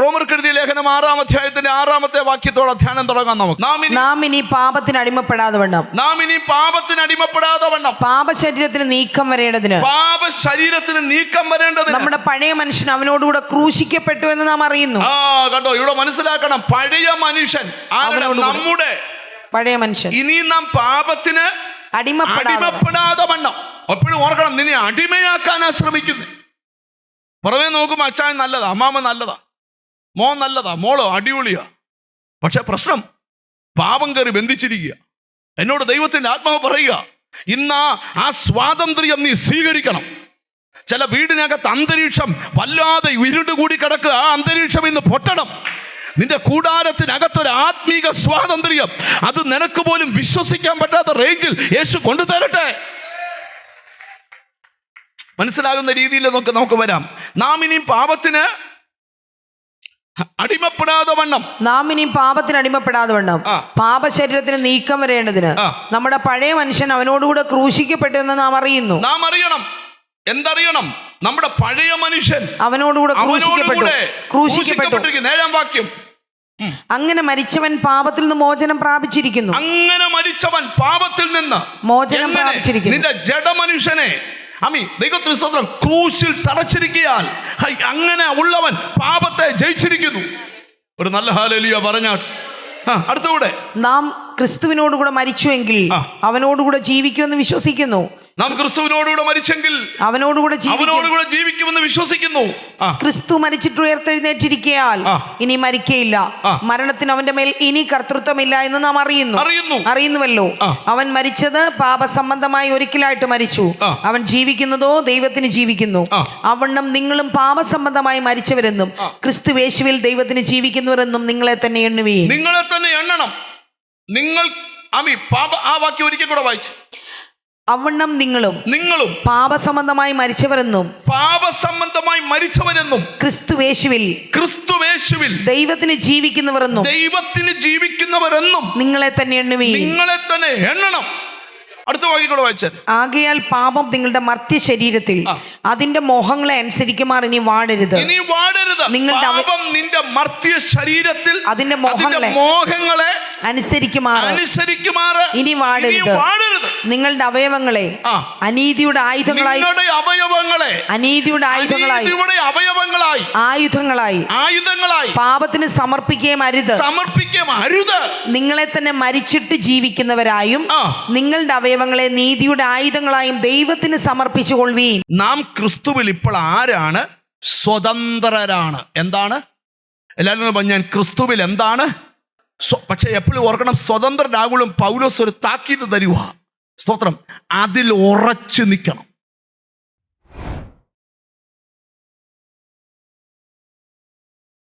റോമർക്ക് എഴുതിയ ലേഖനം 6-ാം അധ്യായത്തിന്റെ 6-ാമത്തെ വാക്യത്തോടെ ധ്യാനം തുടങ്ങാം നമുക്ക്. നാം ഇനി പാപത്തിന് അടിമപ്പെടാതെ വണ്ണം പാപശരീരത്തിന് നീക്കം വരേണ്ടതിന് നമ്മുടെ പഴയ മനുഷ്യൻ അവനോടുകൂടെ ക്രൂശിക്കപ്പെട്ടു എന്ന് നാം അറിയുന്നു. കണ്ടോ, ഇവിടെ മനസ്സിലാക്കണം, പഴയ മനുഷ്യൻ, നമ്മുടെ പഴയ മനുഷ്യൻ. ഇനി നാം പാപത്തിന് അടിമപ്പെടാതെ വണ്ണം. എപ്പോഴും ഓർക്കണം, നിന്നെ അടിമയാക്കാനാ ശ്രമിക്കുന്നത്. പുറമേ നോക്കുമ്പോൾ അച്ചായൻ നല്ലതാ, അമ്മാമ്മ നല്ലതാ, മോൻ നല്ലതാ, മോളോ അടിപൊളിയാ. പക്ഷെ പ്രശ്നം പാപം കയറി ബന്ധിച്ചിരിക്കുക. എന്നോട് ദൈവത്തിന്റെ ആത്മാവ് പറയുക, ഇന്ന് ആ സ്വാതന്ത്ര്യം നീ സ്വീകരിക്കണം. ചില വീടിനകത്ത് അന്തരീക്ഷം വല്ലാതെ ഇരുണ്ട് കൂടി കിടക്കുക. ആ അന്തരീക്ഷം ഇന്ന് പൊട്ടണം. നിന്റെ കൂടാരത്തിനകത്തൊരു ആത്മീക സ്വാതന്ത്ര്യം, അത് നിനക്ക് പോലും വിശ്വസിക്കാൻ പറ്റാത്ത റേഞ്ചിൽ യേശു കൊണ്ടുതരട്ടെ. മനസ്സിലാകുന്ന രീതിയിൽ നമുക്ക് വരാം. നാം ഇനിയും പാപത്തിന് അടിമപ്പെടാതെ വണ്ണം പാപശരീരത്തിന് നീക്കം വരേണ്ടതിന് നമ്മുടെ പഴയ മനുഷ്യൻ അവനോടുകൂടെ ക്രൂശിക്കപ്പെട്ടു എന്ന് നാം അറിയുന്നു. നാം അറിയണം. എന്തറിയണം? നമ്മുടെ പഴയ മനുഷ്യൻ അവനോടുകൂടെ ക്രൂശിക്കപ്പെട്ടു. 7-ാം വാക്യം. അങ്ങനെ മരിച്ചവൻ പാപത്തിൽ നിന്ന് മോചനം പ്രാപിച്ചിരിക്കുന്നു. മോചനം പ്രാപിച്ചിരിക്കുന്നു. നിന്റെ ജഡമനുഷ്യനെ ദൈവത്തിന് സ്തോത്രം, ക്രൂശിൽ തടച്ചിരിക്കാൻ അങ്ങനെ ഉള്ളവൻ പാപത്തെ ജയിച്ചിരിക്കുന്നു. ഒരു നല്ല ഹല്ലേലൂയ പറഞ്ഞാട്ട്. അടുത്തൂടെ, നാം ക്രിസ്തുവിനോടുകൂടെ മരിച്ചുവെങ്കിൽ അവനോടുകൂടെ ജീവിക്കുമെന്ന് വിശ്വസിക്കുന്നു. നാം ക്രിസ്തുവിനോടുകൂടെ മരിച്ചെങ്കിൽ അവനോടുകൂടെ ജീവിക്കുമെന്ന് വിശ്വസിക്കുന്നു. ക്രിസ്തു മരിച്ചിട്ട് ഉയർത്തെഴുന്നേറ്റിരിക്കയാൽ ഇനി മരിക്കയില്ല, മരണത്തിന് അവന്റെ മേൽ ഇനി കർത്തൃത്വമില്ല എന്ന് നാം അറിയുന്നുവല്ലോ. അവൻ മരിച്ചത് പാപസംബന്ധമായി ഒരിക്കലായിട്ട് മരിച്ചു. അവൻ ജീവിക്കുന്നതോ ദൈവത്തിന് ജീവിക്കുന്നു. അവണ്ണം നിങ്ങളും പാപസംബന്ധമായി മരിച്ചവരെന്നും ക്രിസ്തു യേശുവിൽ ദൈവത്തിന് ജീവിക്കുന്നവരെന്നും നിങ്ങളെ തന്നെ എണ്ണുവീൻ. നിങ്ങളെ തന്നെ എണ്ണണം. നിങ്ങൾ ആ വാക്യം ഒരിക്കൽ കൂടെ വായിച്ചു. അവണ്ണം നിങ്ങളും പാപസംബന്ധമായി മരിച്ചവരെന്നും ക്രിസ്തുവേശുവിൽ ദൈവത്തിന് ജീവിക്കുന്നവരെന്നും നിങ്ങളെ തന്നെ എണ്ണണം. അടുത്ത വാക്യം കൂടെ വായിച്ചാൽ, ആകയാൽ പാപം നിങ്ങളുടെ മർത്യ ശരീരത്തിൽ അതിന്റെ മോഹങ്ങളെ അനുസരിക്കുമാർ ഇനി വാടരുത്. നിന്റെ മർത്യ ശരീരത്തിൽ അതിന്റെ മോഹങ്ങളെ അനുസരിക്കുമാർ ഇനി വാടരുത്. നിങ്ങളുടെ അവയവങ്ങളെ അനീതിയുടെ ആയുധങ്ങളായി പാപത്തിന് സമർപ്പിക്കുകയും അരുത്. നിങ്ങളെ തന്നെ മരിച്ചിട്ട് ജീവിക്കുന്നവരായും നിങ്ങളുടെ അവയവങ്ങളെ നീതിയുടെ ആയുധങ്ങളായും ദൈവത്തിന് സമർപ്പിച്ചു കൊള്ളുവീൻ. നാം ക്രിസ്തുവിൽ ഇപ്പോൾ ആരാണ്? സ്വതന്ത്രരാണ്. എന്താണ്? എല്ലാവരും ഞാൻ ക്രിസ്തുവിൽ എന്താണ്? പക്ഷെ എപ്പോഴും ഓർക്കണം, സ്വതന്ത്രനാകും പൗലോസ് ഒരു താക്കീത് തരുക. സ്തോത്രം, അതിൽ ഉറച്ചു നിൽക്കണം.